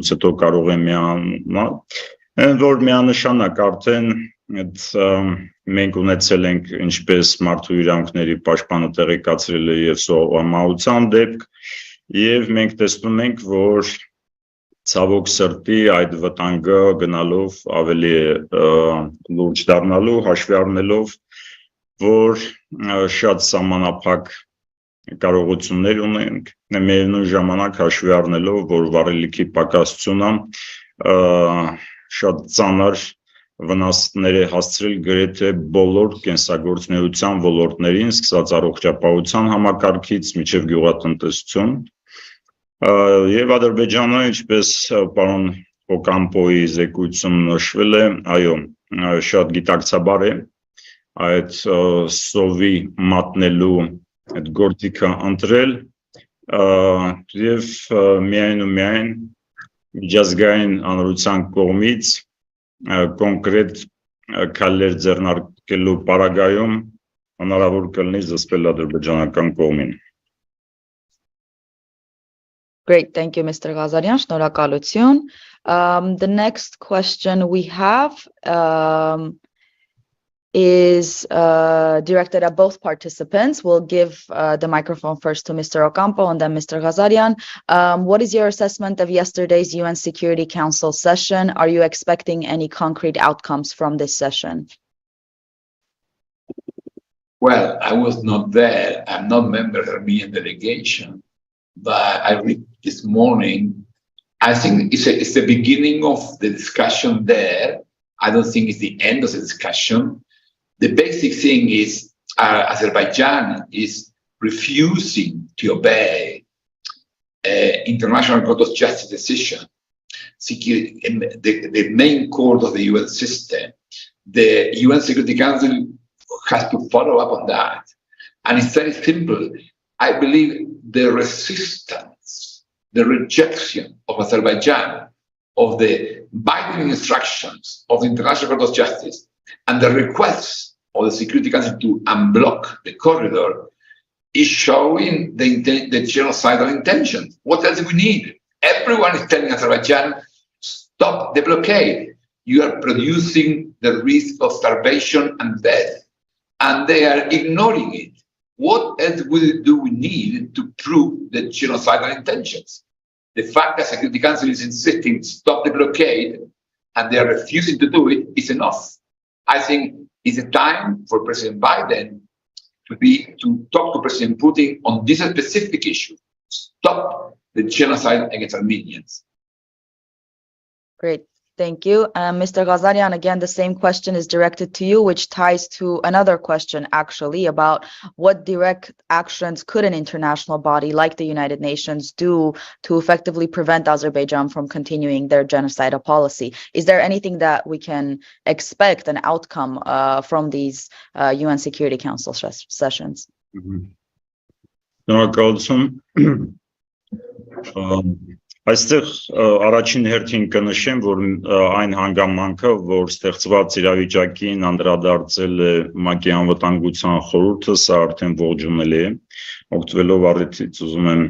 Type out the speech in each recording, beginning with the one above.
քննությունից հետո կարող է միանալ, որ միանշանակ արդեն մենք ունեցել ենք ինչպես մարդու իրավունքների պաշտպանը տեղեկացրել է եւ սովամահության դեպք, եւ մենք տեսնում ենք, որ ցավոք սրտի այդ վտանգը գնալով ավելի լուրջ դառնալու, հաշվի առնելով, որ շատ սահմանափակ կարողություններ ունենք, միևնույն ժամանակ հաշվի առնելով, որ վառելիքի պակասությունը շատ ծանր վնասներ է հասցրել գրեթե բոլոր կենսագործունեության ոլորտներին, սկսած առողջապահության համակարգից մինչև գյուղատնտեսություն, եւ Ադրբեջանը, ինչպես պարոն Օկամպոյի զեկույցում նշվել է, այո, շատ գիտակցաբար է այդ սովի մատնելու այդ գործիքը ընտրել եւ միայն ու միայն միջազգային հանրության կողմից կոնկրետ քայլեր ձեռնարկելու պարագայում հնարավոր կլինի զսպել ադրբեջանական կողմին. Great, thank you, Mr. Ghazarian. Շնորհակալություն. The next question we have is directed at both participants. We'll give the microphone first to Mr. Ocampo and then Mr. Ghazarian. What is your assessment of yesterday's UN Security Council session? Are you expecting any concrete outcomes from this session? Well, I was not there. I'm not a member of the Armenian delegation, but I read this morning. I think it's the beginning of the discussion there. I don't think it's the end of the discussion. The basic thing is Azerbaijan is refusing to obey International Court of Justice decision. The main court of the UN system, the UN Security Council has to follow up on that. And it's very simple. I believe the resistance, the rejection of Azerbaijan of the binding instructions of the International Court of Justice and the request of the Security Council to unblock the corridor is showing the genocidal intentions. What else do we need? Everyone is telling Azerbaijan, stop the blockade. You are producing the risk of starvation and death. And they are ignoring it. What else do we need to prove the genocidal intentions? The fact that the Security Council is insisting stop the blockade and they are refusing to do it is enough. I think it's a time for President Biden to talk to President Putin on this specific issue. Stop the genocide against Armenians. Great. Thank you. Mr. Ghazarian, again, the same question is directed to you, which ties to another question, actually, about what direct actions could an international body like the United Nations do to effectively prevent Azerbaijan from continuing their genocidal policy. Is there anything that we can expect, an outcome from these UN Security Council sessions? Այստեղ առաջին հերթին կնշեմ, որ այն հանգամանքը, որ ստեղծված իրավիճակին անդրադարձել է ՄԱԿ-ի անվտանգության խորհուրդը, սա արդեն ողջունելի է, օգտվելով առիթից ուզում եմ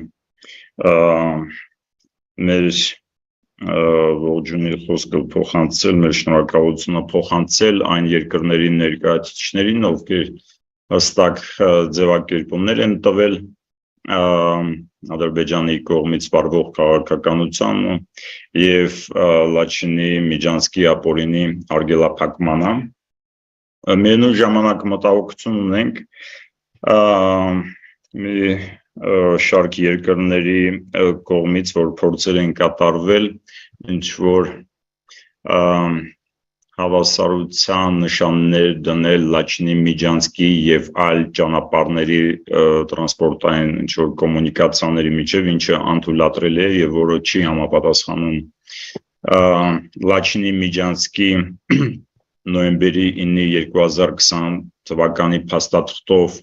մեր ողջունի խոսքը փոխանցել, մեր շնորհակալությունը փոխանցել այն երկրների ներկայացուցիչներին, ովքեր հստակ ձևակերպումներ են տվել Ադրբեջանի կողմից վարվող քաղաքականությանը եւ Լաչինի, Միջանցքի, Ապորինի արգելափակմանը։ Միևնույն ժամանակ մտահոգություն ունենք մի շարք երկրների կողմից, որ փորձեր են կատարվել ինչ որ հավասարության նշաններ դնել Լաչինի, Միջանցքի եւ այլ ճանապարհների տրանսպորտային ինչ որ կոմունիկացիաների միջև, ինչը անթույլատրել է եւ որը չի համապատասխանում Լաչինի, Միջանցքի նոյեմբերի 9-ի 2020 թվականի փաստաթղթով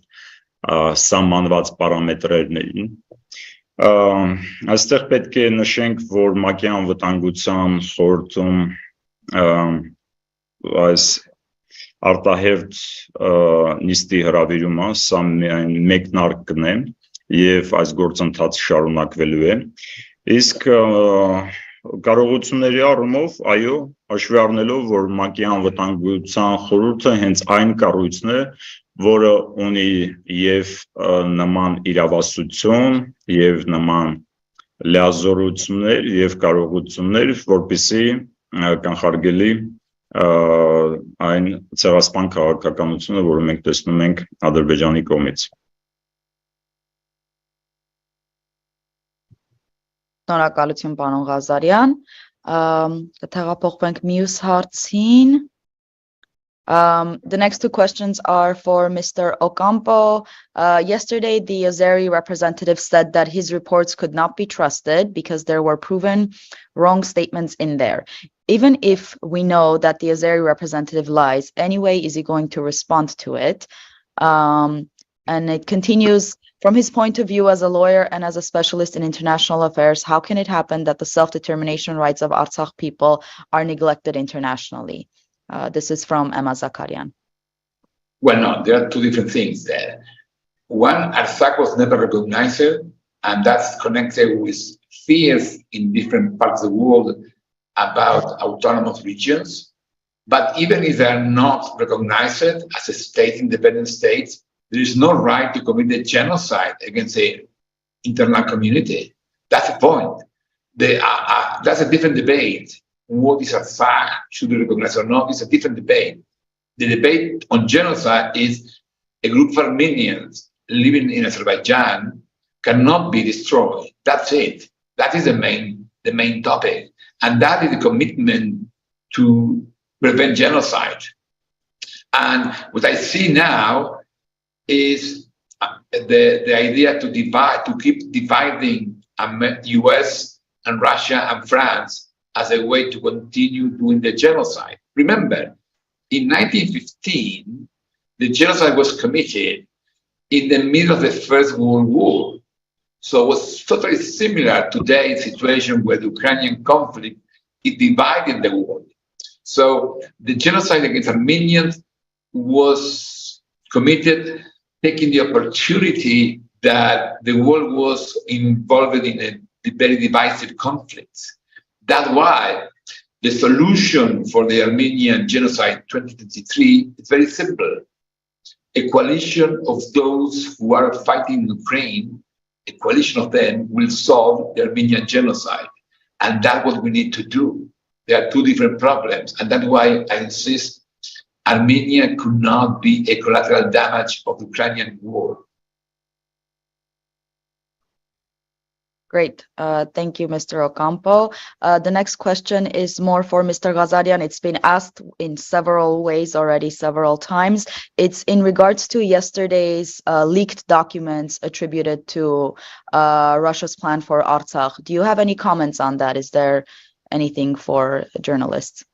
սահմանված պարամետրերներին։ Այստեղ պետք է նշենք, որ ՄԱԿ-ի անվտանգության խորհրդում այս արտահերթ նիստի հրավիրումը սա միայն մեկնարկն է եւ այս գործընթացը շարունակվելու է իսկ կարողությունների առումով, այո, հաշվի առնելով, որ ՄԱԿ-ի անվտանգության խորհուրդը հենց այն կառույցն է, որը ունի եւ նման իրավասություն եւ նման լիազորություններ եւ կարողություններ, որպեսզի կանխարգելի այն ցեղասպան քաղաքականությունը, որը մենք տեսնում ենք Ադրբեջանի կողմից։ Շնորհակալություն, պարոն Ղազարյան։ Կթեղափոխվենք մյուս հարցին։ The next two questions are for Mr. Ocampo. Yesterday, the Azeri representative said that his reports could not be trusted because there were proven wrong statements in there. Even if we know that the Azeri representative lies, anyway, is he going to respond to it? And it continues, from his point of view as a lawyer and as a specialist in international affairs, how can it happen that the self-determination rights of Artsakh people are neglected internationally? This is from Emma Zakarian. Well, no, there are two different things there. One, Artsakh was never recognized, and that's connected with fears in different parts of the world about autonomous regions. But even if they are not recognized as a state, independent states, there is no right to commit a genocide against the internal community. That's the point. That's a different debate. What is Artsakh, should be recognized or not, is a different debate. The debate on genocide is a group of Armenians living in Azerbaijan cannot be destroyed. That's it. That is the main topic. And that is the commitment to prevent genocide. And what I see now is the idea to keep dividing US and Russia and France as a way to continue doing the genocide. Remember, in 1915, the genocide was committed in the middle of the First World War. So it was totally similar to today's situation where the Ukrainian conflict is dividing the world. So the genocide against Armenians was committed, taking the opportunity that the world was involved in a very divisive conflict. That's why the solution for the Armenian genocide 2023 is very simple. A coalition of those who are fighting in Ukraine, a coalition of them will solve the Armenian genocide. And that's what we need to do. There are two different problems. And that's why I insist Armenia could not be a collateral damage of the Ukrainian war. Great. Thank you, Mr. Ocampo. The next question is more for Mr. Ghazarian. It's been asked in several ways already, several times. It's in regards to yesterday's leaked documents attributed to Russia's plan for Artsakh. Do you have any comments on that? Is there anything for journalists?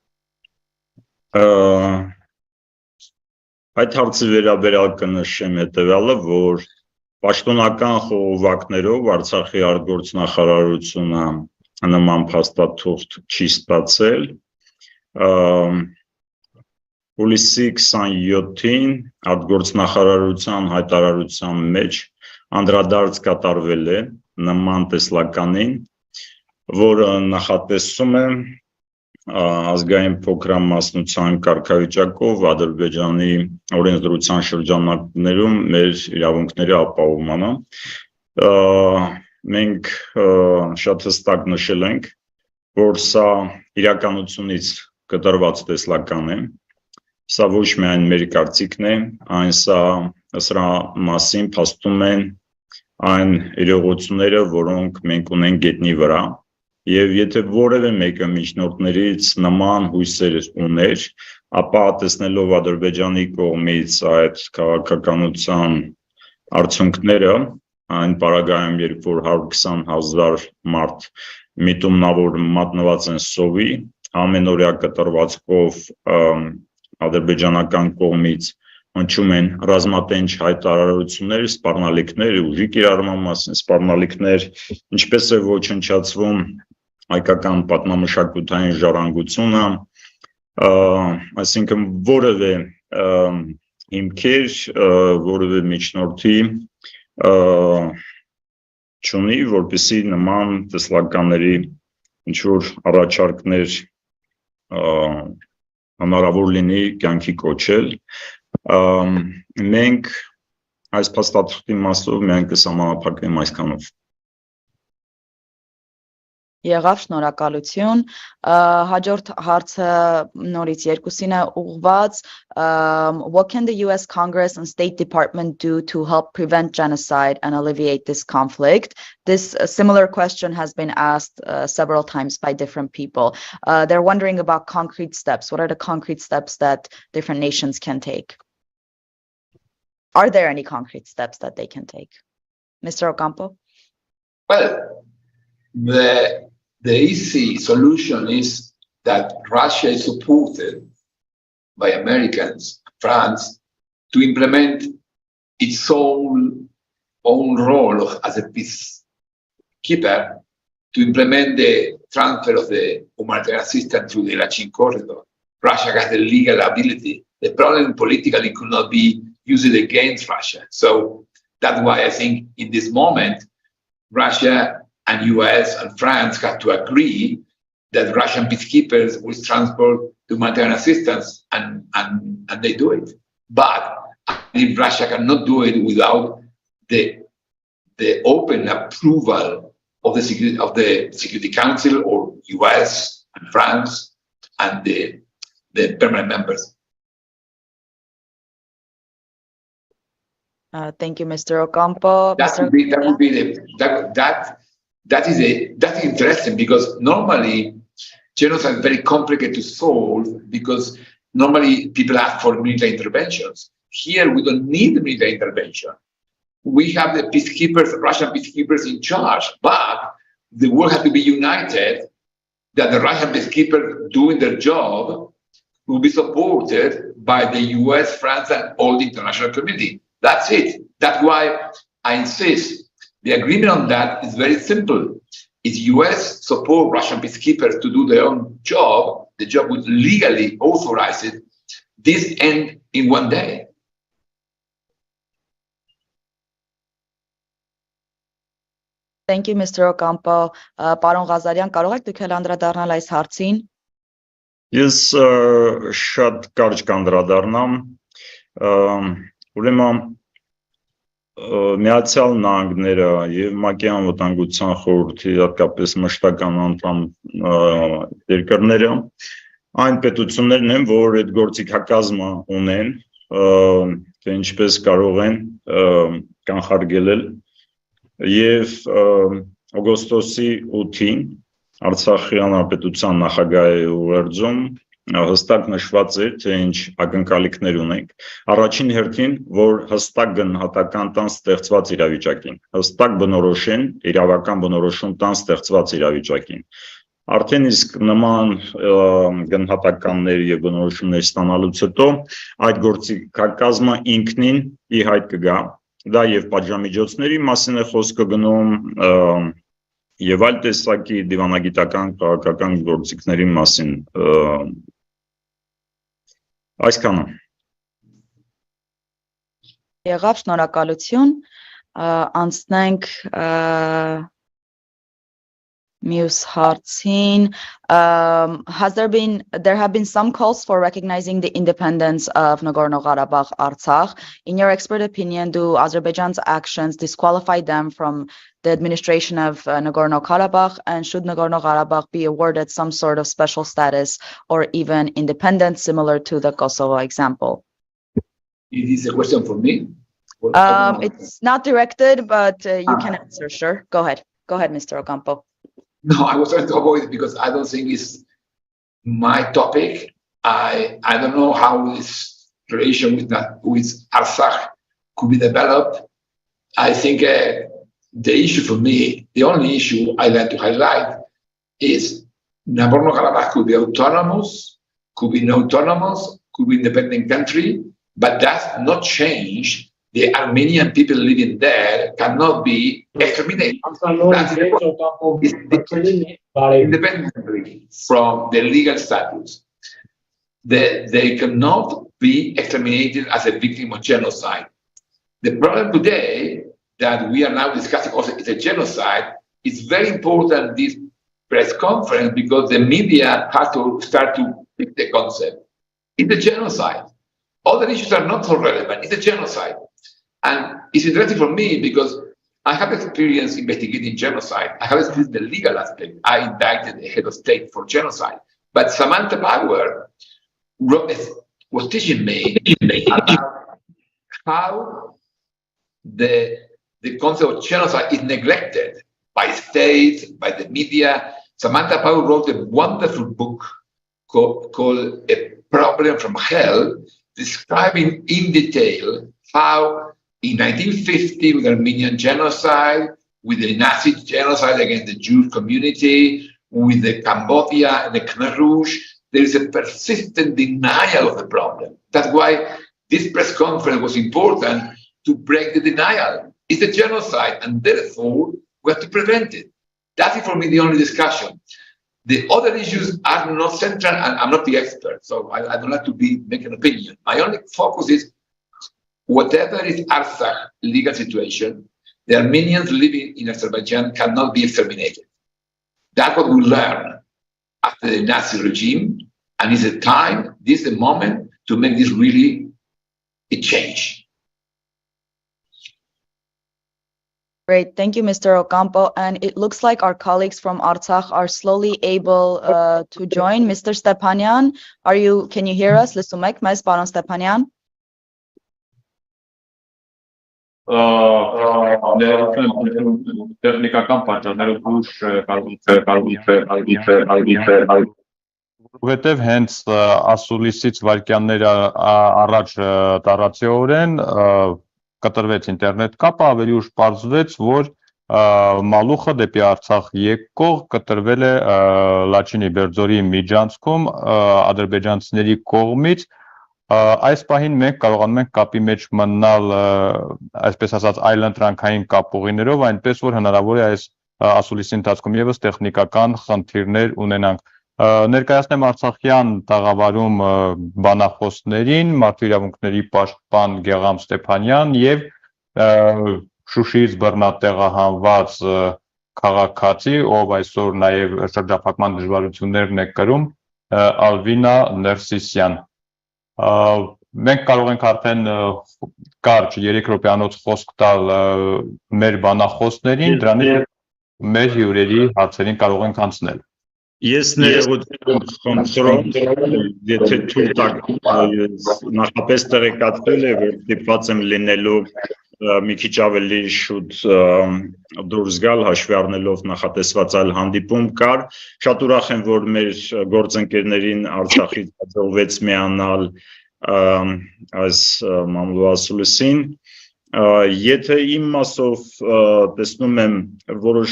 Այդ հարցի վերաբերյալ կնշեմ հետևյալը, որ պաշտոնական խողովակներով Արցախի արտգործնախարարությունը նման փաստաթուղթ չի ստացել։ Հուլիսի 27-ին արտգործնախարարության հայտարարության մեջ անդրադարձ կատարվել է նման տեսլականին, որը նախատեսում է ազգային փոքրամասնության կարգավիճակով Ադրբեջանի օրենսդրության շրջանակներում մեր իրավունքների ապահովմանը։ Մենք շատ հստակ նշել ենք, որ սա իրականությունից կտրված տեսլական է, սա ոչ միայն մեր կարծիքն է, այն սրա մասին փաստում են այն իրողությունները, որոնք մենք ունենք գետնի վրա։ Եվ եթե որևէ մեկը միջնորդներից նման հույսեր ուներ, ապա տեսնելով Ադրբեջանի կողմից այդ քաղաքականության արդյունքները, այն պարագայում, երբ որ 120,000 մարդ միտումնավոր մատնված են սովի, ամենօրյա կտրվածքով ադրբեջանական կողմից հնչում են ռազմատենչ հայտարարություններ, սպառնալիքներ, ուժի կիրառման մասին սպառնալիքներ, ինչպես է ոչնչացվում հայկական պատմամշակութային ժառանգությունը, այսինքն որևէ հիմքեր, որևէ միջնորդի չունի, որպեսզի նման տեսլականների ինչ որ առաջարկներ հնարավոր լինի կյանքի կոչել, մենք այս փաստաթղթի մասով միայն կսահմանափակվենք այսքանով։ Եղավ, շնորհակալություն։ Հաջորդ հարցը նորից երկուսին է ուղղված. What can the US Congress and State Department do to help prevent genocide and alleviate this conflict? This similar question has been asked several times by different people. They're wondering about concrete steps. What are the concrete steps that different nations can take? Are there any concrete steps that they can take? Mr. Ocampo? Well, the easy solution is that Russia is supported by Americans, France, to implement its own role as a peacekeeper, to implement the transfer of the humanitarian assistance through the Lachin corridor. Russia has the legal ability. The problem politically could not be used against Russia. So that's why I think in this moment, Russia and US and France have to agree that Russian peacekeepers will transport humanitarian assistance, and they do it. But I believe Russia cannot do it without the open approval of the Security Council or US and France and the permanent members. Thank you, Mr. Ocampo. That's interesting, because normally genocide is very complicated to solve, because normally people ask for military interventions. Here we don't need military intervention. We have the peacekeepers, Russian peacekeepers in charge, but the world has to be united that the Russian peacekeepers doing their job will be supported by the US, France, and all the international community. That's it. That's why I insist. The agreement on that is very simple. If US support Russian peacekeepers to do their own job, the job would legally authorize it. This end in one day. Thank you, Mr. Ocampo. Պարոն Ղազարյան, կարող եք դուք անդրադառնալ այս հարցին? Ես շատ կարճ կանդրադառնամ։ Ուրեմն Միացյալ Նահանգները եւ ՄԱԿ-ի անվտանգության խորհրդի հատկապես մշտական անդամ երկրները այն պետություններն են, որ այդ գործիքակազմը ունեն, թե ինչպես կարող են կանխարգելել, եւ օգոստոսի 8-ին Արցախի հանրապետության նախագահի ուղերձում հստակ նշված էր, թե ինչ ակնկալիքներ ունենք։ Առաջին հերթին, որ հստակ գնահատական տան ստեղծված իրավիճակին, հստակ բնորոշեն, իրավական բնորոշում տան ստեղծված իրավիճակին։ Արդեն իսկ նման գնահատականներ եւ բնորոշումներ ստանալուց հետո այդ գործիքակազմը ինքնին ի հայտ կգա, դա եւ պատժամիջոցների մասին է խոսքը գնում, եւ այլ տեսակի դիվանագիտական քաղաքական գործիքների մասին։ Այսքանը։ Եղավ, շնորհակալություն։ Անցնենք մյուս հարցին. There have been some calls for recognizing the independence of Nagorno-Karabakh, Artsakh. In your expert opinion, do Azerbaijan's actions disqualify them from the administration of Nagorno-Karabakh, and should Nagorno-Karabakh be awarded some sort of special status or even independence similar to the Kosovo example? It is a question for me? It's not directed, but you can answer, sure. Go ahead. Go ahead, Mr. Ocampo. No, I was trying to avoid it because I don't think it's my topic. I don't know how this relation with Artsakh could be developed. I think the issue for me, the only issue I like to highlight is Nagorno-Karabakh could be autonomous, could be not autonomous, could be independent country, but does not change the Armenian people living there cannot be exterminated. Independently from the legal status. They cannot be exterminated as a victim of genocide. The problem today that we are now discussing also is a genocide. It's very important this press conference because the media had to start to pick the concept. It's a genocide. Other issues are not so relevant. It's a genocide. And it's interesting for me because I have experience investigating genocide. I have experienced the legal aspect. I indicted the head of state for genocide. But Samantha Power was teaching me about how the concept of genocide is neglected by states, by the media. Samantha Power wrote a wonderful book called A Problem from Hell, describing in detail how in 1950 with the Armenian genocide, with the Nazi genocide against the Jewish community, with the Cambodia and the Khmer Rouge, there is a persistent denial of the problem. That's why this press conference was important to break the denial. It's a genocide, and therefore we have to prevent it. That is for me the only discussion. The other issues are not central, and I'm not the expert, so I don't like to make an opinion. My only focus is whatever is Artsakh legal situation, the Armenians living in Azerbaijan cannot be exterminated. That's what we learned after the Nazi regime, and it's a time, this is the moment to make this really a change. Great, thank you, Mr. Ocampo. And it looks like our colleagues from Artsakh are slowly able to join. Mr. Stepanyan, can you hear us? Լսում մեզ, պարոն Stepanyan? Տեխնիկական պատճառներով ուշ որովհետև հենց ասուլիսից վայրկյաններ առաջ տառացիորեն կտրվեց ինտերնետ կապը, ավելի ուշ պարզվեց, որ մալուխը դեպի Արցախ եկող կտրվել է Լաչինի Բերձորի միջանցքում ադրբեջանցիների կողմից. Այս պահին մենք կարողանում ենք կապի մեջ մնալ, այսպես ասած, այլընտրանքային կապուղիներով, այնպես որ հնարավոր է այս ասուլիսի ընթացքում ևս տեխնիկական խնդիրներ ունենանք։ Ներկայացնեմ Արցախյան տաղավարում բանախոսներին, մարդու իրավունքների պաշտպան Գեղամ Ստեփանյան եւ Շուշիից բռնատեղահանված քաղաքացի, ով այսօր նաեւ շրջափակման դժվարություններն է կրում, Ալվինա Ներսիսյան։ Մենք կարող ենք արդեն կարճ 3 րոպեանոց խոսք տալ մեր բանախոսներին, դրանից մեր հյուրերի հարցերին կարող ենք անցնել։ Ես ներողություն խնդրում, եթե թույլ տաք, նախապես տեղեկացրել է, որ դիպված եմ լինելու մի քիչ ավելի շուտ դուրս գալ, հաշվի առնելով նախատեսված այլ հանդիպում կար։ Շատ ուրախ եմ, որ մեր գործընկերներին Արցախից հաջողվեց միանալ այս մամուլի ասուլիսին։ Եթե իմ մասով տեսնում եմ որոշ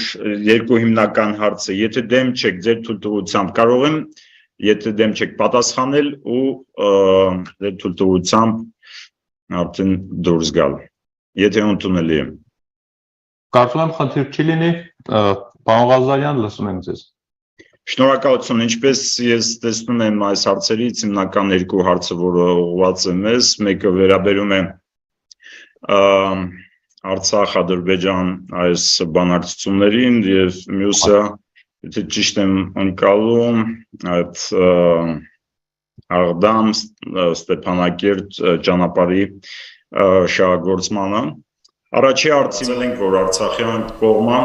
երկու հիմնական հարցը, եթե դեմ չեք ձեր թույլտվությամբ, կարող եմ, եթե դեմ չեք պատասխանել ու ձեր թույլտվությամբ արդեն դուրս գալ, եթե ընդունելի է։ Կարծում եմ խնդիր չի լինի, պարոն Ղազարյան, լսում ենք ձեզ։ Շնորհակալություն, ինչպես ես տեսնում եմ այս հարցերից, հիմնական երկու հարցը, որը ուղղված է մեզ, մեկը վերաբերում է Արցախ, Ադրբեջան այս բանակցություններին եւ մյուսը, եթե ճիշտ եմ ընկալում, այդ Աղդամ Ստեփանակերտ ճանապարհի շահագործմանը։ Առաջի հարցին ենք, որ Արցախյան կողմը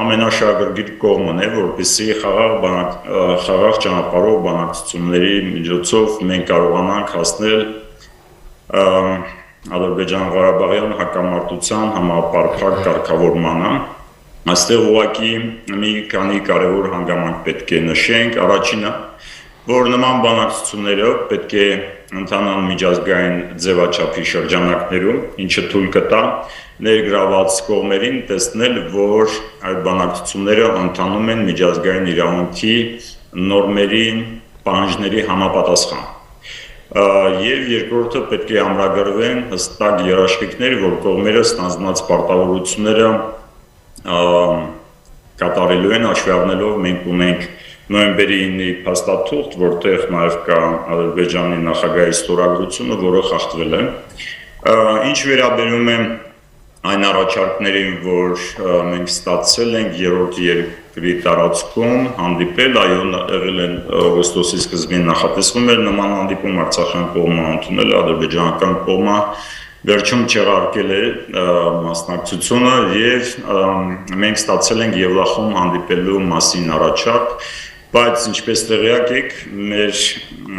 ամենաշահագրգիռ կողմն է, որպեսզի խաղաղ ճանապարհով բանակցությունների միջոցով մենք կարողանանք հասնել Ադրբեջան-Ղարաբաղյան հակամարտության համապարփակ կարգավորմանը։ Այստեղ ուղղակի մի քանի կարևոր հանգամանք պետք է նշենք։ Առաջինը, որ նման բանակցությունները պետք է ընթանան միջազգային ձևաչափի շրջանակներում, ինչը թույլ կտա ներգրաված կողմերին տեսնել, որ այդ բանակցությունները ընթանում են միջազգային իրավունքի նորմերին, պահանջների համապատասխան։ Եվ երկրորդը պետք է ամրագրվեն հստակ երաշխիքներ, որ կողմերը ստանձնած պարտավորությունները կատարելու են, հաշվի առնելով մենք ունենք նոյեմբերի 9-ի փաստաթուղթ, որտեղ նաև կա Ադրբեջանի նախագահի ստորագրությունը, որը խախտվել է։ Ինչ վերաբերում է այն առաջարկներին, որ մենք ստացել ենք երրորդ գրի տարածքում հանդիպել, այո, եղել են օգոստոսի սկզբին նախատեսվում էր նման հանդիպում, արցախյան կողմը ընդունել, ադրբեջանական կողմը վերջում չեղարկել է մասնակցությունը եւ մենք ստացել ենք Եվլախում հանդիպելու մասին առաջարկ, բայց ինչպես տեղյակ եք, մեր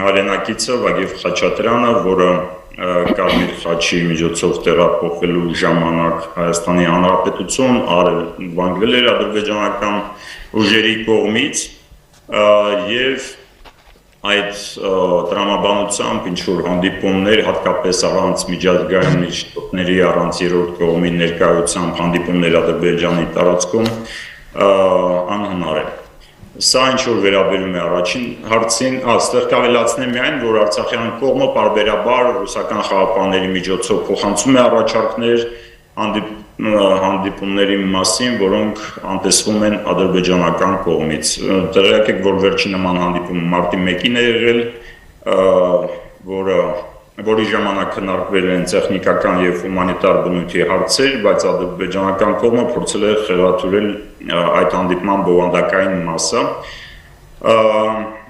հայրենակիցը Վագիվ Խաչատրյանը, որը Կարմիր խաչի միջոցով տեղափոխելու ժամանակ Հայաստանի Հանրապետություն վանգվել էր ադրբեջանական ուժերի կողմից եւ այդ տրամաբանությամբ ինչ որ հանդիպումներ, հատկապես առանց միջազգային միջոցների, առանց երրորդ կողմի ներկայությամբ հանդիպումներ Ադրբեջանի տարածքում անհնար է։ Սա ինչ որ վերաբերում է առաջին հարցին, այստեղ կավելացնեմ միայն, որ արցախյան կողմը պարբերաբար ռուսական խաղապանների միջոցով փոխանցում է առաջարկներ հանդիպումների մասին, որոնք անտեսվում են ադրբեջանական կողմից։ Տեղյակ եք, որ վերջին նման հանդիպումը մարտի 1-ին է եղել, որի ժամանակ քննարկվել են տեխնիկական եւ հումանիտար բնույթի հարցեր, բայց ադրբեջանական կողմը փորձել է խեղաթյուրել այդ հանդիպման բովանդակային մասը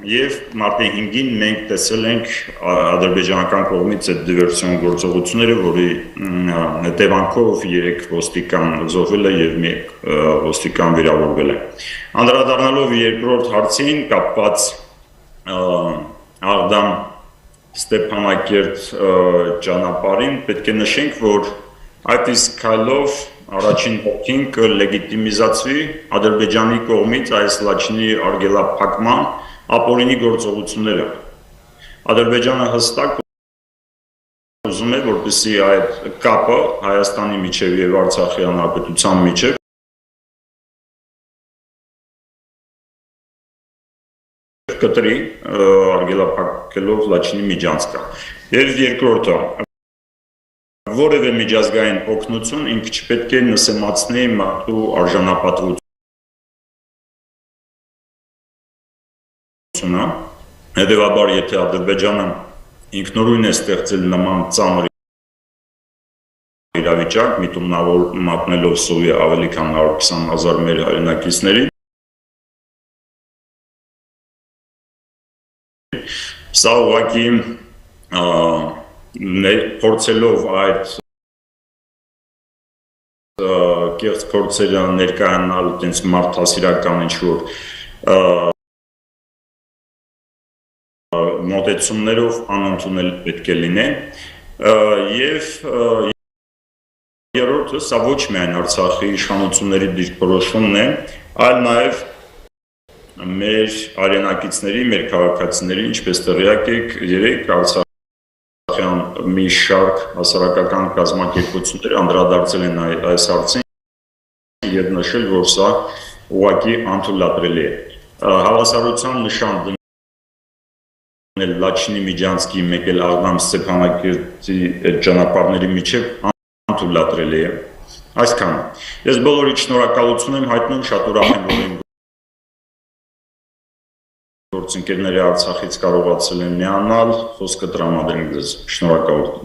եւ մարտի 5-ին մենք տեսել ենք ադրբեջանական կողմից այդ դիվերսիոն գործողությունները, որի հետևանքով 3 ոստիկան զոհվել է եւ 1 ոստիկան վիրավորվել է։ Անդրադառնալով երկրորդ հարցին կապված Աղդամ Ստեփանակերտ ճանապարհին պետք է նշենք, որ այդ իսկ քայլով առաջին հերթին կլեգիտիմիզացվի Ադրբեջանի կողմից այս լաչինի արգելափակման ապօրինի գործողությունները։ Ադրբեջանը հստակ ուզում է, որպեսզի այդ կապը Հայաստանի միջև եւ Արցախի հանրապետության միջև կտրի արգելափակելով լաչինի միջանցքը։ Եվ երկրորդը, որևէ միջազգային օգնություն ինքը չպետք է նսեմացնի մարդու արժանապատվությունը։ Հետևաբար, եթե Ադրբեջանը ինքնուրույն է ստեղծել նման ծանր իրավիճակ, միտումնավոր մատնելով սովի ավելի քան 120,000 մեր հայրենակիցների, սա ուղղակի փորձելով այդ կեղծ փորձերը ներկայանալ այդպես մարդասիրական ինչ-որ մոտեցումներով անընդունել պետք է լինեն եւ երրորդը սա ոչ միայն Արցախի իշխանությունների դիրքորոշումն է, այլ նաեւ մեր հայրենակիցների, մեր քաղաքացիների, ինչպես տեղյակ եք, 3 արցախյան մի շարք հասարակական կազմակերպություններ անդրադարձել են այս հարցին եւ նշել, որ սա ուղղակի անթույլատրելի է։ Հավասարության նշան դնել Լաչինի միջանցքի մեկ էլ Աղդամ Ստեփանակերտի ճանապարհների միջև անթույլատրելի է։ Այսքանը։ Ես բոլորի շնորհակալություն եմ հայտնում, շատ ուրախ եմ, որ գործընկերների Արցախից կարողացել են միանալ, խոսքը տրամադրենք ձեզ։ Շնորհակալություն։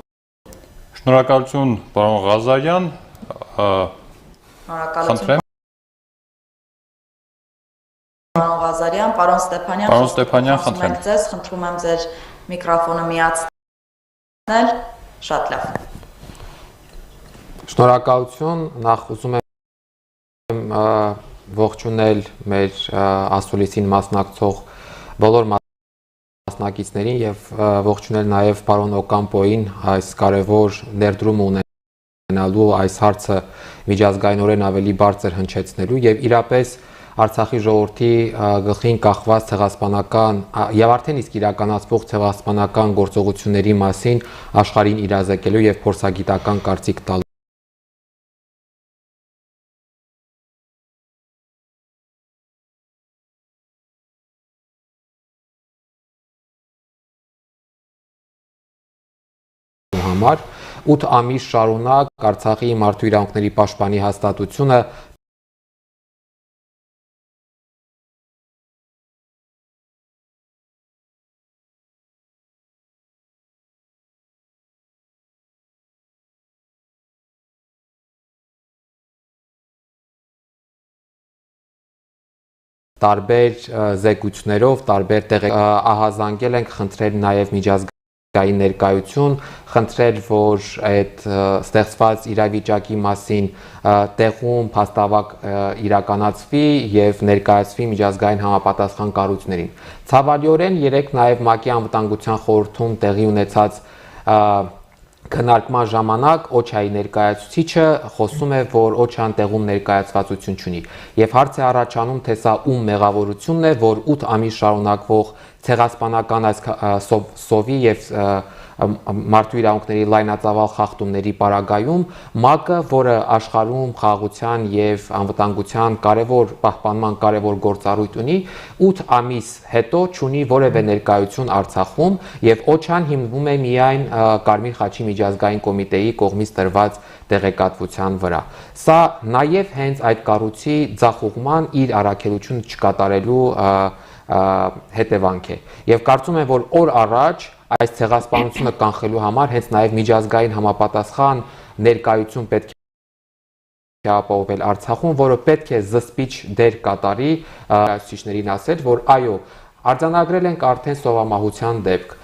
Շնորհակալություն, պարոն Ղազարյան։ Շնորհակալություն։ Պարոն Ղազարյան, պարոն Ստեփանյան, Պարոն Ստեփանյան, խնդրեմ ձեզ, խնդրում եմ ձեր միկրոֆոնը միացնել։ Շատ լավ։ Շնորհակալություն, նախ ուզում եմ ողջունել մեր ասուլիսին մասնակցող բոլոր մասնակիցներին եւ ողջունել նաեւ պարոն Օկամպոին այս կարևոր ներդրումը ունենալու այս հարցը միջազգայինորեն ավելի բարձր հնչեցնելու եւ իրապես Արցախի ժողովրդի գլխին կախված ցեղասպանական եւ արդեն իսկ իրականացվող ցեղասպանական գործողությունների մասին աշխարհին իրազեկելու եւ փորձագիտական կարծիք տալու համար 8 ամիս շարունակ Արցախի մարդու իրավունքների պաշտպանի հաստատությունը տարբեր զեկույցներով, տարբեր ահազանգել ենք, խնդրել նաև միջազգային ներկայություն, խնդրել, որ այդ ստեղծված իրավիճակի մասին տեղում փաստավակ իրականացվի եւ ներկայացվի միջազգային համապատասխան կառույցներին։ Ցավալիորեն երեք նաև ՄԱԿ-ի անվտանգության խորհրդում տեղի ունեցած քննարկման ժամանակ օչայի ներկայացուցիչը խոսում է, որ օչան տեղում ներկայացվածություն չունի եւ հարց է առաջանում, թե սա ում մեղավորությունն է, որ 8 ամիս շարունակվող ցեղասպանական այս սովի եւ մարդու իրավունքների լայնածավալ խախտումների պարագայում ՄԱԿ-ը, որը աշխարհում խաղաղության եւ անվտանգության կարևոր պահպանման կարևոր գործառույթ ունի, 8 ամիս հետո չունի որևէ ներկայություն Արցախում եւ օչան հիմնվում է միայն Կարմիր խաչի միջազգային կոմիտեի կողմից տրված տեղեկատվության վրա։ Սա նաեւ հենց այդ կառույցի ձախողման իր առաքելությունը չկատարելու հետևանք է։ Եվ կարծում եմ, որ օր առաջ այս ցեղասպանությունը կանխելու համար հենց նաև միջազգային համապատասխան ներկայություն պետք է ապահովել Արցախում, որը պետք է զսպիչ դեր կատարի ներկայացուցիչներին ասել, որ այո, արձանագրել ենք արդեն սովամահության դեպք։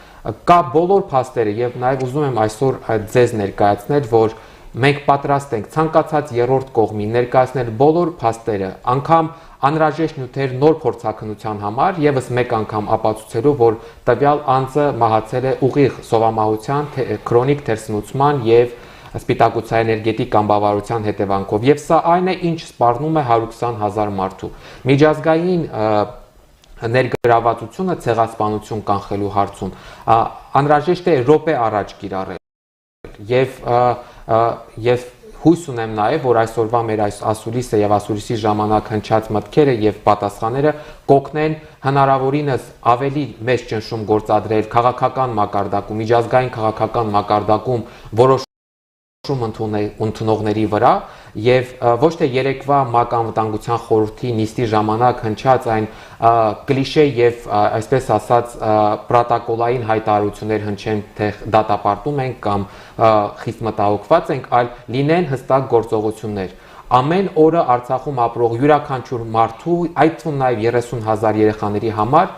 Կա բոլոր փաստերը եւ նաև ուզում եմ այսօր ձեզ ներկայացնել, որ մենք պատրաստ ենք ցանկացած երրորդ կողմի ներկայացնել բոլոր փաստերը, անգամ անհրաժեշտ նյութեր նոր փորձաքննության համար, եւս մեկ անգամ ապացուցելու, որ տվյալ անձը մահացել է ուղիղ սովամահության, քրոնիկ թերսնուցման եւ սպիտակուցային էներգետիկ անբավարարության հետևանքով։ Եվ սա այն է, ինչ սպառնում է 120,000 մարդու։ Միջազգային ներգրավվածությունը ցեղասպանություն կանխելու հարցում անհրաժեշտ է րոպե առաջ կիրառել եւ հույս ունեմ նաև, որ այսօրվա մեր այս ասուլիսը եւ ասուլիսի ժամանակ հնչած մտքերը եւ պատասխանները կօգնեն հնարավորինս ավելի մեծ ճնշում գործադրել քաղաքական մակարդակում, միջազգային քաղաքական մակարդակում որոշում ընդունողների վրա եւ ոչ թե երեկվա ՄԱԿ անվտանգության խորհրդի նիստի ժամանակ հնչած այն կլիշե եւ այսպես ասած պրոտոկոլային հայտարարություններ հնչեն, թե դատապարտում ենք կամ խիստ մտահոգված ենք, այլ լինեն հստակ գործողություններ։ Ամեն օրը Արցախում ապրող յուրաքանչյուր մարդու, այդ թվում նաեւ 30,000 երեխաների համար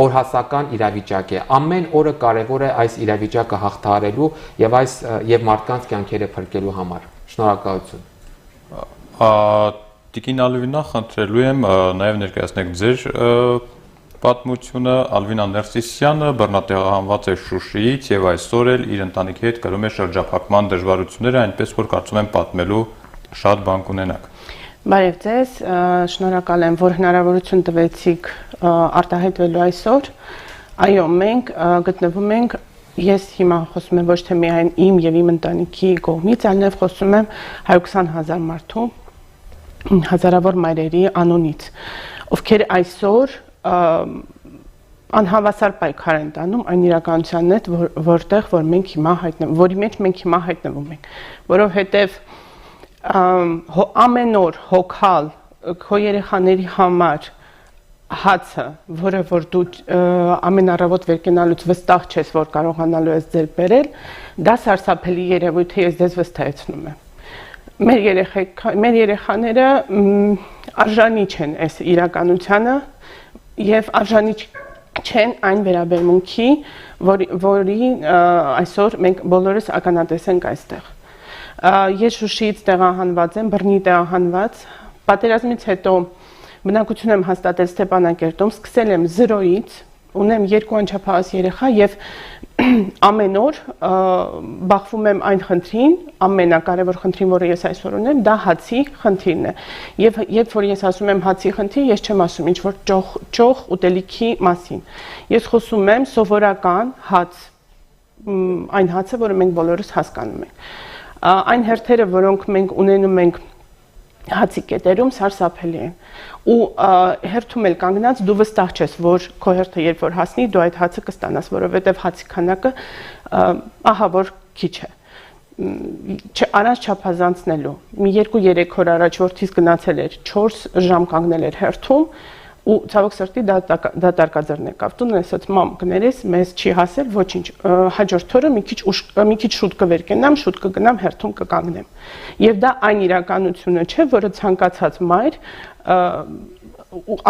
օրհասական իրավիճակ է։ Ամեն օրը կարևոր է այս իրավիճակը հաղթահարելու եւ մարդկանց կյանքերը փրկելու համար։ Շնորհակալություն։ Տիկին Ալվինա, խնդրելու եմ նաև ներկայացնեք ձեր պատմությունը։ Ալվինա Ներսիսյանը բռնատեղահանված է Շուշիից եւ այսօր էլ իր ընտանիքի հետ կրում է շրջափակման դժվարությունները, այնպես որ կարծում եմ պատմելու շատ բան կունենաք։ Բարև ձեզ, շնորհակալ եմ, որ հնարավորություն տվեցիք արտահայտվելու այսօր։ Այո, մենք գտնվում ենք, ես հիմա խոսում եմ ոչ թե միայն իմ եւ իմ ընտանիքի կողմից, այլ նաեւ խոսում եմ 120,000 մարդու, հազարավոր մայրերի անունից, ովքեր այսօր անհավասար պայքար են տանում այն իրականությանն հետ, որի մեջ մենք հիմա հայտնվում ենք, որովհետեւ ամեն օր հոգալ քո երեխաների համար հացը, որը որ դու ամեն առավոտ վերկենալուց վստահ չես, որ կարողանալու ես ձեռք բերել, դա սարսափելի երևույթ է, ես ձեզ վստահեցնում եմ։ Մեր երեխաները արժանի չեն այս իրականությանը եւ արժանի չեն այն վերաբերմունքի, որի այսօր մենք բոլորս ականատես ենք այստեղ։ Ես Շուշիից տեղահանված եմ, բռնի տեղահանված, պատերազմից հետո բնակություն եմ հաստատել Ստեփանակերտում, սկսել եմ 0-ից, ունեմ 2 անչափահաս երեխա եւ ամեն օր բախվում եմ այն խնդրին, ամենակարևոր խնդրին, որը ես այսօր ունեմ, դա հացի խնդիրն է։ Եվ երբ որ ես ասում եմ հացի խնդիր, ես չեմ ասում ինչ որ ճոխ ուտելիքի մասին։ Ես խոսում եմ սովորական հաց, այն հացը, որը մենք բոլորս հասկանում ենք։ Այն հերթերը, որոնք մենք ունենում ենք հացի կետերում, սարսափելի են։ Ու հերթում էլ կանգնած դու վստահ չես, որ քո հերթը երբ որ հասնի, դու այդ հացը կստանաս, որովհետև հացի քանակը ահա որ քիչ է։ Առանց չափազանցնելու։ Մի 2-3 օր առաջ որդիս գնացել էր 4 ժամ կանգնել էր հերթում, ու ցավոք սրտի դա տարկաձեռն եկավ։ Տուն ասաց՝ մամ, կներես, մեզ չի հասել, ոչինչ, հաջորդ օրը մի քիչ շուտ կվերկենամ, շուտ կգնամ, հերթում կկանգնեմ։ Եվ դա այն իրականությունը չէ, որը ցանկացած մայր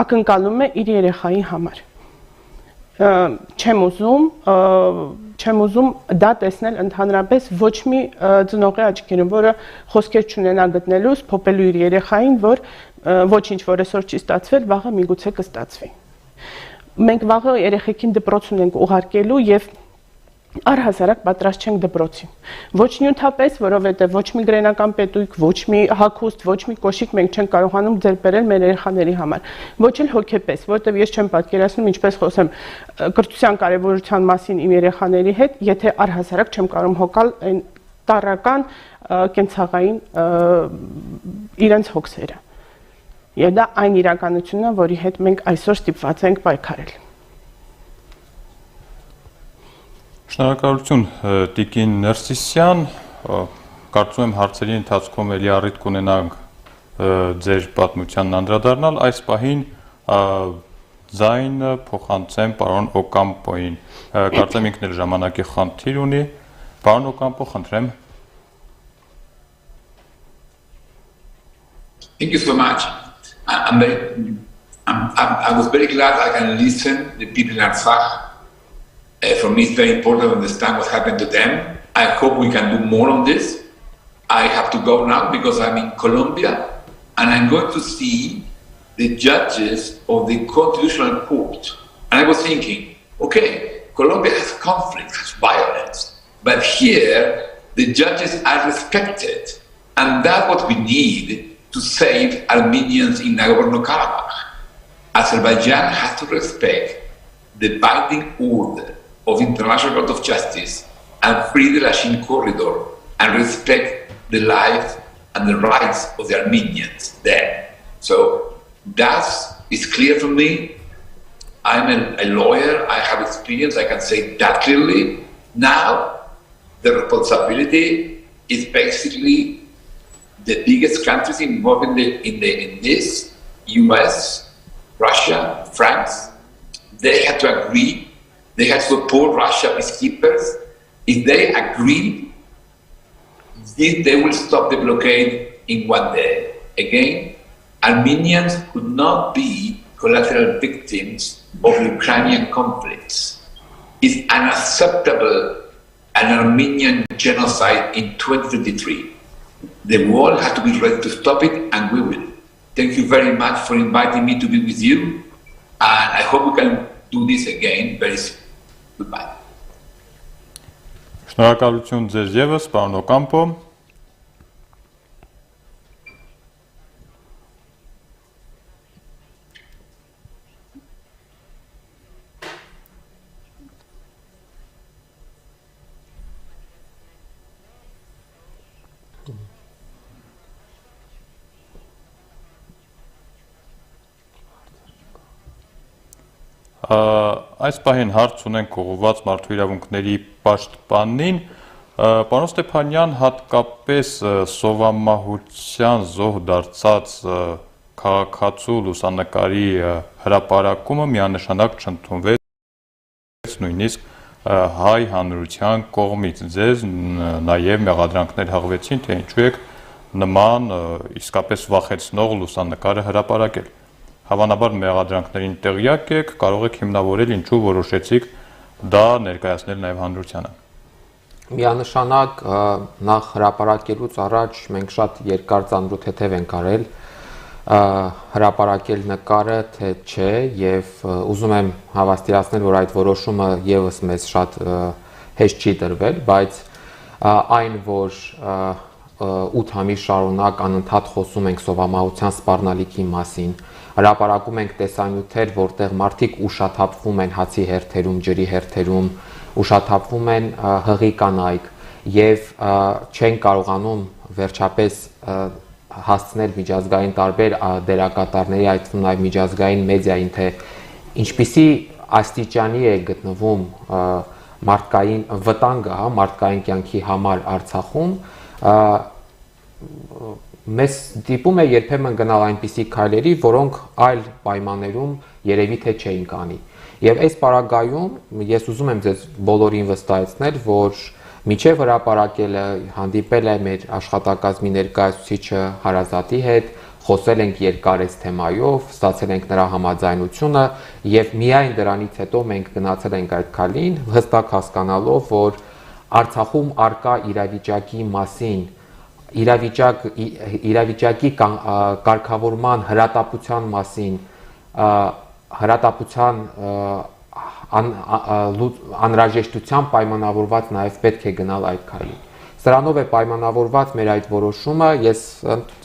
ակնկալում է իր երեխայի համար։ Չեմ ուզում դա տեսնել ընդհանրապես ոչ մի ծնողի աչքերում, որը խոսքեր չունենա գտնելուց, փոփելու իր երեխային, որ ոչինչ, որ այսօր չի ստացվել, վաղը միգուցե կստացվի։ Մենք վաղը երեխեքին դպրոց ունենք ուղարկելու եւ առհասարակ պատրաստ չենք դպրոցին։ Ոչ նյութապես, որովհետև ոչ մի գրենական պետույք, ոչ մի հագուստ, ոչ մի կոշիկ մենք չենք կարողանում ձեռք բերել մեր երեխաների համար։ Ոչ էլ հոգեպես, որովհետև ես չեմ պատկերացնում ինչպես խոսեմ կրթության կարևորության մասին իմ երեխաների հետ, եթե առհասարակ չեմ կարող հոգալ այն տարրական կենցաղային իրենց հոգսերը։ Եվ դա այն իրականությունն է, որի հետ մենք այսօր ստիպված ենք պայքարել։ Շնորհակալություն Տիկին Ներսիսյան, կարծում եմ հարցերի ընթացքում էլի առիթ կունենանք ձեր պատմությանն անդրադառնալ, այս պահին ձայնը փոխանցեմ պարոն Օկամպոյին, կարծեմ ինքն էլ ժամանակի խնդիր ունի, պարոն Օկամպո, խնդրեմ։ Thank you so much. I was very glad I can listen to the people in Artsakh. For me, it's very important to understand what happened to them. I hope we can do more on this. I have to go now because I'm in Colombia and I'm going to see the judges of the Constitutional Court. And I was thinking, okay, Colombia has conflict, has violence, but here the judges are respected. And that's what we need to save Armenians in Nagorno-Karabakh. Azerbaijan has to respect the binding order of International Court of Justice and free the Lachin corridor and respect the life and the rights of the Armenians there. So that is clear for me. I'm a lawyer, I have experience, I can say that clearly. Now, the responsibility is basically the biggest countries involved in this, US, Russia, France. They had to agree. They had to support Russia peacekeepers. If they agree, they will stop the blockade in one day. Again, Armenians could not be collateral victims of Ukrainian conflicts. It's unacceptable an Armenian genocide in 2023. The world has to be ready to stop it, and we will. Thank you very much for inviting me to be with you, and I hope we can do this again very soon. Goodbye. Շնորհակալություն ձեզ ևս, պարոն Օկամպո։ Այս պահին հարց ունենք ուղղված մարդու իրավունքների պաշտպանին, պարոն Ստեփանյան, հատկապես սովամահության զոհ դարձած քաղաքացու լուսանկարի հրապարակումը միանշանակ չընդունվեց նույնիսկ հայ հանրության կողմից։ Ձեզ նաև մեղադրանքներ հղվեցին, թե ինչու եք նման իսկապես վախեցնող լուսանկարը հրապարակել։ Հավանաբար մեղադրանքներին տեղյակ եք, կարող եք հիմնավորել ինչու որոշեցիք դա ներկայացնել նաև հանրությանը։ Միանշանակ նախ հրապարակելուց առաջ մենք շատ երկար ծանրութեթև ենք արել հրապարակել նկարը թե չէ, եւ ուզում եմ հավաստիացնել, որ այդ որոշումը եւս մեզ շատ հեշտ չի տրվել, բայց այն, որ 8 ամիս շարունակ անընդհատ խոսում ենք սովամահության սպառնալիքի մասին, հրապարակում ենք տեսանյութեր, որտեղ մարդիկ ուշաթափվում են հացի հերթերում, ջրի հերթերում, ուշաթափվում են հղի կանայք եւ չեն կարողանում վերջապես հասցնել միջազգային տարբեր դերակատարների, այդ թվում նաեւ միջազգային մեդիային, թե ինչպիսի աստիճանի է գտնվում մարդկային վտանգը, մարդկային կյանքի համար Արցախում, մեզ դիպում է երբեմն գնալ այնպիսի քայլերի, որոնք այլ պայմաններում երևի թե չէին կանի։ Եվ այս պարագայում ես ուզում եմ ձեզ բոլորին վստահեցնել, որ միջև հրապարակելը հանդիպել է մեր աշխատակազմի ներկայացուցիչը Հարազատի հետ, խոսել ենք երկար այս թեմայով, ստացել ենք նրա համաձայնությունը եւ միայն դրանից հետո մենք գնացել ենք այդ քայլին, հստակ հասկանալով, որ Արցախում արկա իրավիճակի մասին, իրավիճակի կարգավորման հրատապության մասին, հրատապության անհրաժեշտության պայմանավորված նաև պետք է գնալ այդ քայլին։ Սրանով է պայմանավորված մեր այդ որոշումը, ես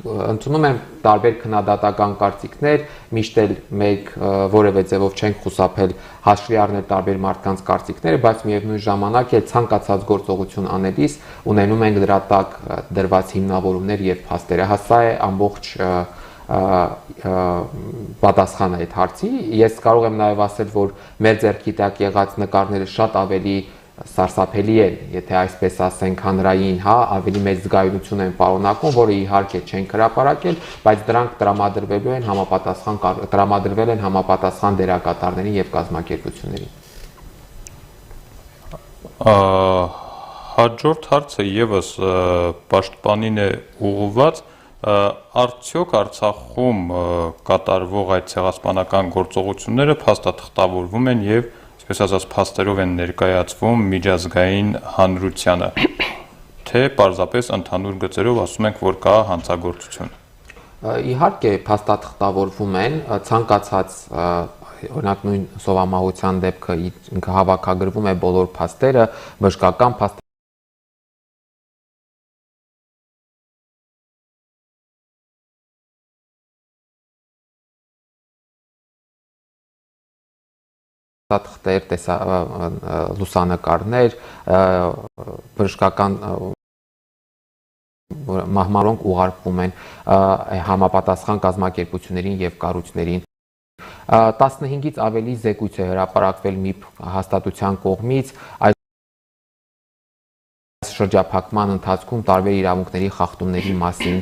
ընդունում եմ տարբեր քննադատական կարծիքներ, միշտ էլ մենք որևէ ձևով չենք խուսափել հաշվի առնել տարբեր մարդկանց կարծիքները, բայց միևնույն ժամանակ էլ ցանկացած գործողություն անելիս ունենում ենք դրա տակ դրված հիմնավորումներ եւ փաստեր։ Սա է ամբողջ պատասխանը այդ հարցի։ Ես կարող եմ նաև ասել, որ մեր ձեռքի տակ եղած նկարները շատ ավելի սարսափելի են, եթե այսպես ասենք հանրային, ավելի մեծ զգայունություն են պարունակում, որը իհարկե չենք հրապարակել, բայց դրանք տրամադրվել են համապատասխան դերակատարներին եւ կազմակերպություններին։ Հաջորդ հարցը եւս պաշտպանին է ուղղված, արդյոք Արցախում կատարվող այդ ցեղասպանական գործողությունները փաստաթղթավորվում են եւ այսպես ասած փաստերով են ներկայացվում միջազգային հանրությանը, թե պարզապես ընդհանուր գծերով ասում ենք, որ կա հանցագործություն։ Իհարկե փաստաթղթավորվում են, ցանկացած օրինակ նույն սովամահության դեպքը ինքը հավաքագրվում է բոլոր փաստերը, բժշկական փաստաթղթեր, լուսանկարներ, բժշկական մահմարոնք ուղարկվում են համապատասխան կազմակերպություններին եւ կառույցներին։ 15-ից ավելի զեկույց է հրապարակվել Միպ հաստատության կողմից այս շրջափակման ընթացքում տարբեր իրավունքների խախտումների մասին։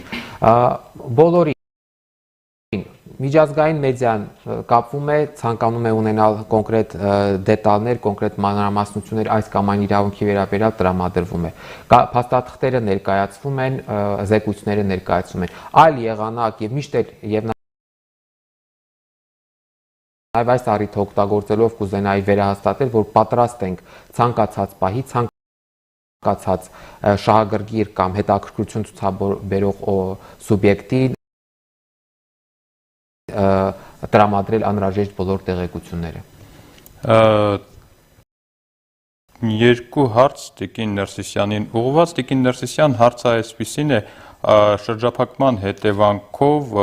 Բոլորի միջազգային մեդիան կապվում է, ցանկանում է ունենալ կոնկրետ դետալներ, կոնկրետ մանրամասնություններ այս կամ այն իրավունքի վերաբերյալ տրամադրվում է։ Փաստաթղթերը ներկայացվում են, զեկույցները ներկայացվում են։ Այլ եղանակ եւ միշտ եւ նաև այս առիթը օգտագործելով կուզենայի վերահաստատել, որ պատրաստ ենք ցանկացած պահի, ցանկացած շահագրգիռ կամ հետաքրքրություն ցուցաբերող սուբյեկտի տրամադրել անհրաժեշտ բոլոր տեղեկությունները։ Երկու հարց Տիկին Ներսիսյանին ուղղված։ Տիկին Ներսիսյան, հարցը այսպիսին է, շրջափակման հետևանքով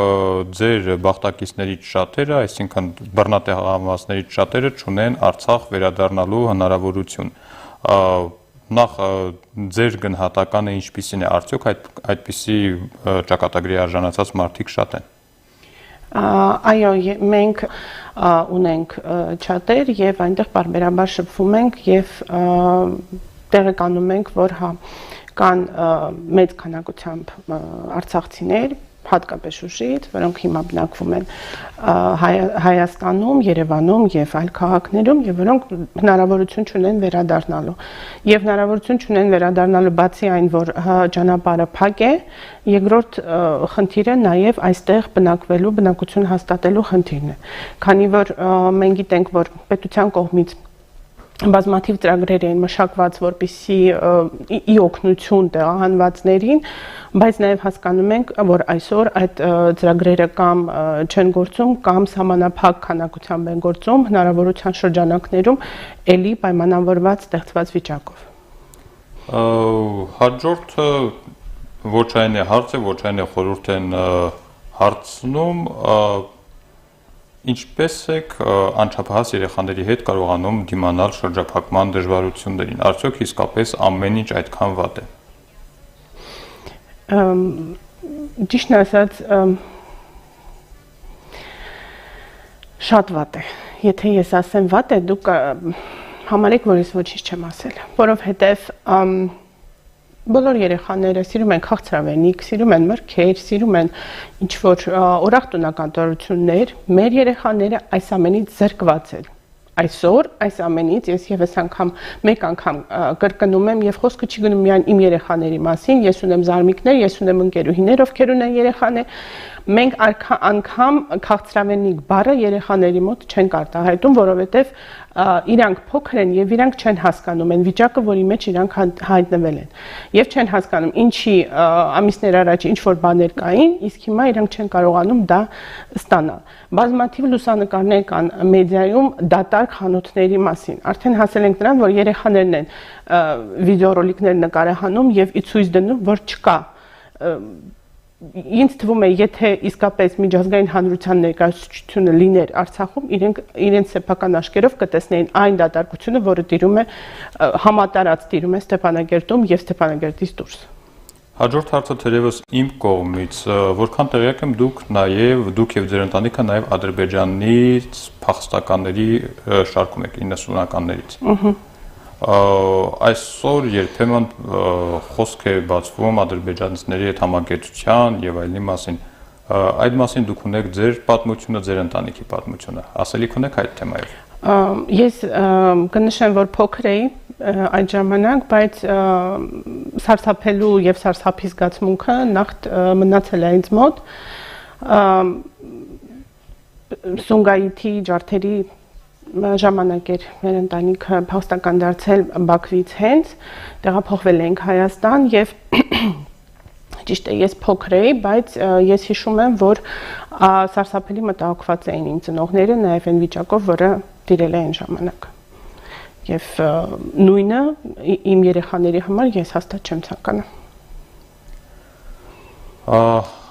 ձեր բախտակիցներից շատերը, այսինքն բռնատեղամասներից շատերը չունեն Արցախ վերադառնալու հնարավորություն։ Նախ ձեր գնահատականը ինչպիսին է, արդյոք այդպիսի ճակատագրի արժանացած մարդիկ շատ են։ Այո, մենք ունենք չաթեր եւ այնտեղ բարբերաբար շփվում ենք եւ տեղեկանում ենք, որ կան մեծ քանակությամբ արցախցիներ, հատկապես Շուշիից, որոնք հիմա բնակվում են Հայաստանում, Երևանում եւ այլ քաղաքներում եւ որոնք հնարավորություն չունեն վերադառնալու։ Եվ հնարավորություն չունեն վերադառնալու բացի այն, որ ճանապարհը փակ է, երկրորդ խնդիրը նաեւ այստեղ բնակվելու, բնակություն հաստատելու խնդիրն է։ Քանի որ մենք գիտենք, որ պետության կողմից բազմաթիվ ծրագրեր էին մշակված, որպեսզի ի օգնություն տեղահանվածներին, բայց նաև հասկանում ենք, որ այսօր այդ ծրագրերը կամ չեն գործում, կամ սահմանափակ քանակությամբ են գործում, հնարավորության շրջանակներում էլի պայմանավորված ստեղծված վիճակով։ Հաջորդը ոչ այն է հարցը, ոչ այն է խորհուրդ են հարցնում, ինչպես եք անչափահաս երեխաների հետ կարողանում դիմանալ շրջափակման դժվարություններին, արդյոք իսկապես ամեն ինչ այդքան վատ է։ Ճիշտն ասած, շատ վատ է։ Եթե ես ասեմ վատ է, դուք համարեք, որ ես ոչինչ չեմ ասել, որովհետև բոլոր երեխաները սիրում են քաղցրավենիք, սիրում են մրգեր, սիրում են ինչ-որ ուրախ տոնական տարություններ, մեր երեխաները այս ամենից զրկված են։ այսօր այս ամենից ես եւս մեկ անգամ կրկնում եմ եւ խոսքը չի գնում միայն իմ երեխաների մասին, ես ունեմ զարմիկներ, ես ունեմ ընկերուհիներ, ովքեր ունեն երեխաներ, մենք անգամ քաղցրավենիք բառը երեխաների մոտ չենք արտահայտում, որովհետեւ իրանք փոքր են եւ իրանք չեն հասկանում այն վիճակը, որի մեջ իրանք հայտնվել են եւ չեն հասկանում ինչի ամիսներ առաջ ինչ որ բաներ կային, իսկ հիմա իրանք չեն կարողանում դա ստանալ։ Բազմաթիվ լուսանկարներ կան մեդիայում դատարկ խանութների մասին։ Արդեն հասել ենք նրան, որ երեխաներն են վիդեոռոլիկներ նկարահանում եւ ցույց դնում, որ չկա ինձ թվում է, եթե իսկապես միջազգային հանրության ներկայացությունը լիներ Արցախում, իրենց սեփական աշկերով կտեսնեին այն դատարկությունը, որը տիրում է համատարած տիրում է Ստեփանագերտում եւ Ստեփանագերտից դուրս։ Հաջորդ հարցը թերևս իմ կողմից, որքան տեղյակ եմ, դուք եւ ձեր ընտանիքը նաեւ Ադրբեջանից փախստականների շարքում եք 90-ականներից։ Այսօր երբեմն խոսք է բացվում ադրբեջանցիների հետ համագործակցության եւ այլնի մասին։ Այդ մասին դուք ունեք ձեր պատմությունը, ձեր ընտանիքի պատմությունը։ Ասելիք ունեք այդ թեմայով։ Ես կնշեմ, որ փոքր էի այդ ժամանակ, բայց սարսափելու եւ սարսափի զգացմունքը նախ մնացել է ինձ մոտ։ Սունգայիթի ջարդերի ժամանակ էր մեր ընտանիքը փախստական դարձել Բաքվից հենց, տեղափոխվել ենք Հայաստան եւ ճիշտ է, ես փոքր էի, բայց ես հիշում եմ, որ սարսափելի մտահոգված էին իմ ծնողները նաեւ այն վիճակով, որը տիրել է այն ժամանակ։ Եվ նույնը իմ երեխաների համար ես հաստատ չեմ ցանկանում։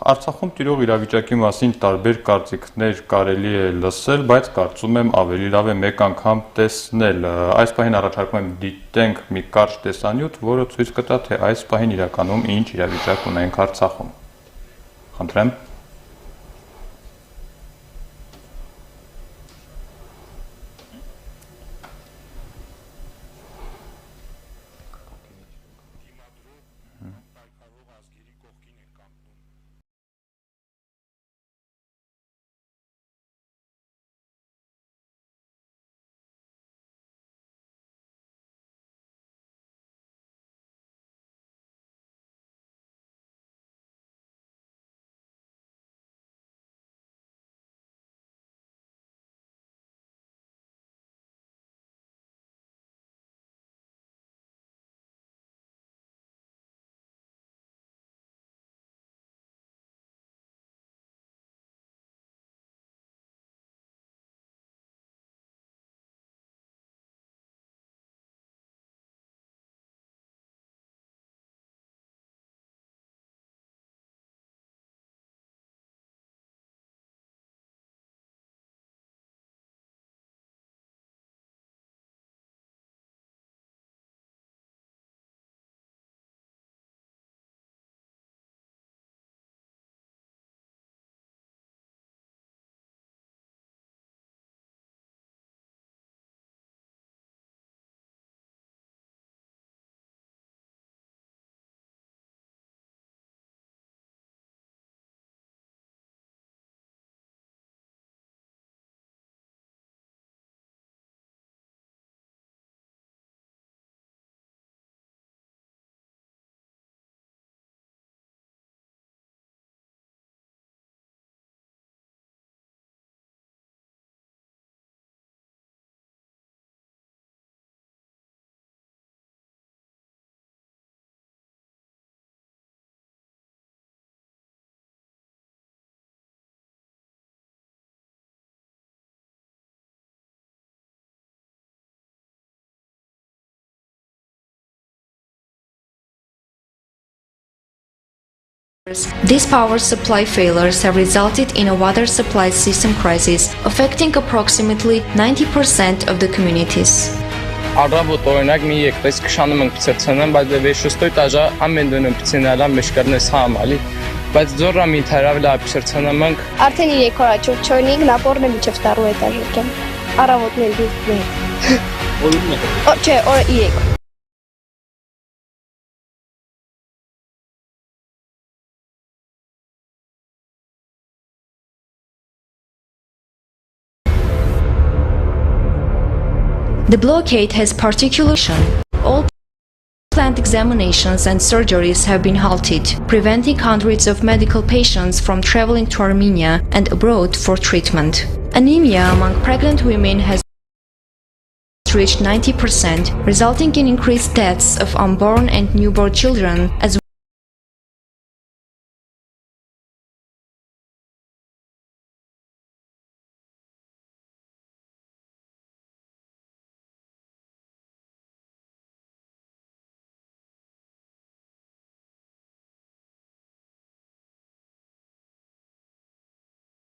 Արցախում տիրող իրավիճակի մասին տարբեր կարծիքներ կարելի է լսել, բայց կարծում եմ ավելի լավ է մեկ անգամ տեսնել։ Այս պահին առաջարկում եմ դիտենք մի կարճ տեսանյութ, որը ցույց կտա, թե այս պահին իրականում ինչ իրավիճակ ունենք Արցախում։ Խնդրեմ։ These power supply failures have resulted in a water supply system crisis, affecting approximately 90% of the communities. Առավոտ օրինակ մի եկտես քշանում ենք ցեցնեմ, բայց վեշուստոյ տաժա ամեն դնում ցենալա մեշկարնես համալի, բայց Dzorap-ի թարավլա փշրցնում ենք։ Արդեն 3 օր աճուկ չորնիկ նապորնը միջև տարու էտաժ եմ։ Առավոտն էլ դու։ Օրինն է։ Չէ, օրը 3։ The blockade has particular all planned examinations and surgeries have been halted, preventing hundreds of medical patients from traveling to Armenia and abroad for treatment. Anemia among pregnant women has reached 90%, resulting in increased deaths of unborn and newborn children as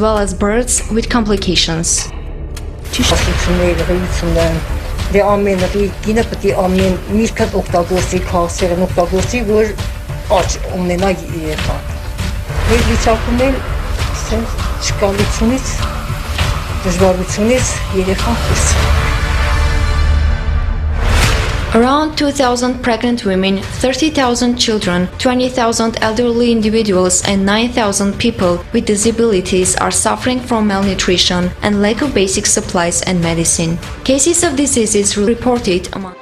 well as births with complications. Դե ամենը գինը պետք է ամեն միրգը օգտագործի, քաղցրերն օգտագործի, որ աճ ունենա երեխան։ Մեր վիճակում էլ չկալությունից, դժվարությունից երեխան կորսի։ Around 2,000 pregnant women, 30,000 children, 20,000 elderly individuals and 9,000 people with disabilities are suffering from malnutrition and lack of basic supplies and medicine. Cases of diseases reported among